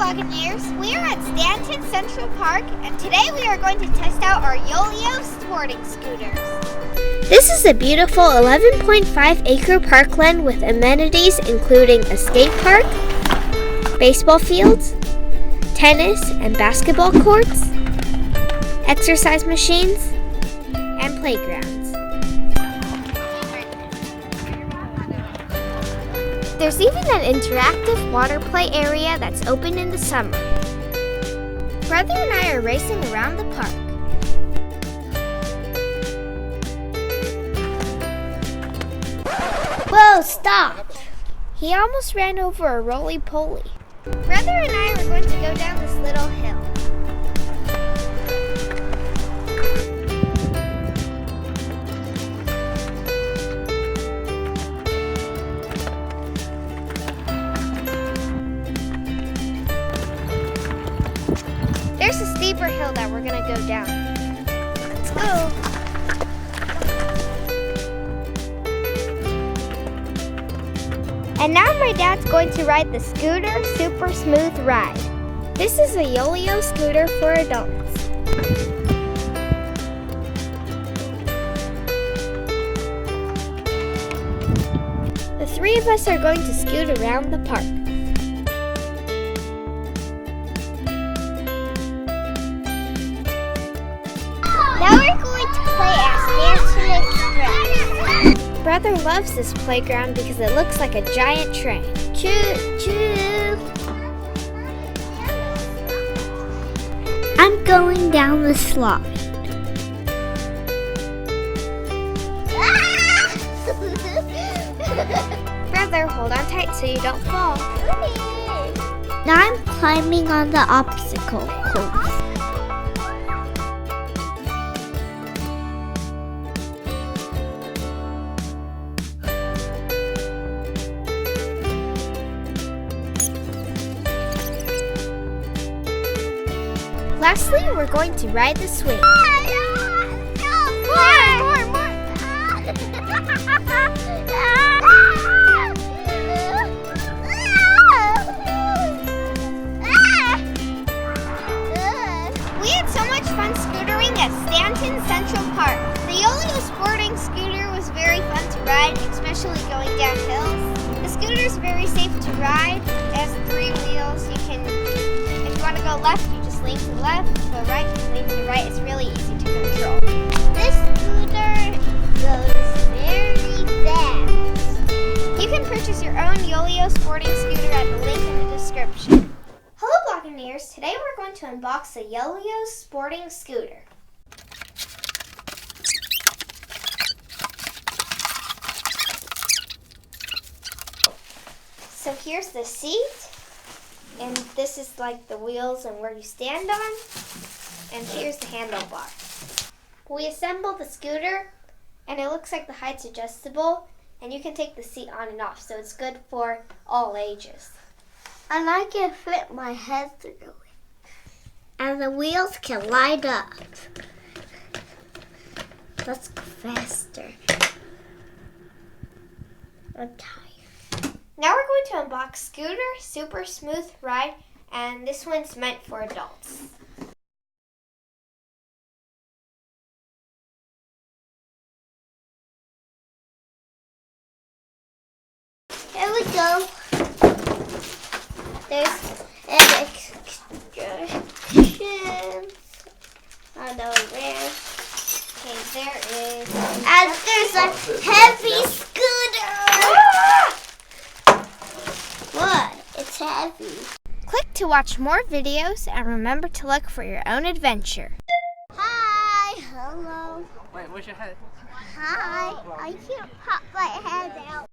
Buccaneers. We are at Stanton Central Park, and today we are going to test out our Yoleo sporting scooters. This is a beautiful 11.5-acre parkland with amenities including a skate park, baseball fields, tennis and basketball courts, exercise machines, and playgrounds. There's even an interactive water play area that's open in the summer. Brother and I are racing around the park. Whoa, stop! He almost ran over a roly-poly. Brother and I are going to go down this little hill. There's a steeper hill that we're gonna go down. Let's go. And now my dad's going to ride the scooter super smooth ride. This is a Yoleo scooter for adults. The three of us are going to scoot around the park. Now we're going to play at Stanton Express. Brother loves this playground because it looks like a giant train. Choo choo! I'm going down the slide. Brother, hold on tight so you don't fall. Now I'm climbing on the obstacle course. Lastly, we're going to ride the swing. We had so much fun scootering at Stanton Central Park. The Yoleo sporting scooter was very fun to ride, especially going down hills. The scooter is very safe to ride. It has 3 wheels. You can, if you want to go left, you just lean to the left. Go right, you lean to the right. It's really easy to control. This scooter goes very fast. You can purchase your own Yoleo sporting scooter at the link in the description. Hello Buccaneers, today we're going to unbox the Yoleo sporting scooter. So here's the seat, and this is like the wheels and where you stand on, and here's the handlebar. We assembled the scooter, and it looks like the height's adjustable, and you can take the seat on and off, so it's good for all ages. And I can fit my head through it. And the wheels can light up. Let's go faster. I'm tired. Now we're going to unbox Scooter Super Smooth Ride, and this one's meant for adults. Here we go. There's an extra I don't know where. Okay, there is. And there's a heavy scooter. What? It's heavy. Click to watch more videos and remember to look for your own adventure. Hi. Hello. Wait, where's your head? Hi. I can't pop my head out.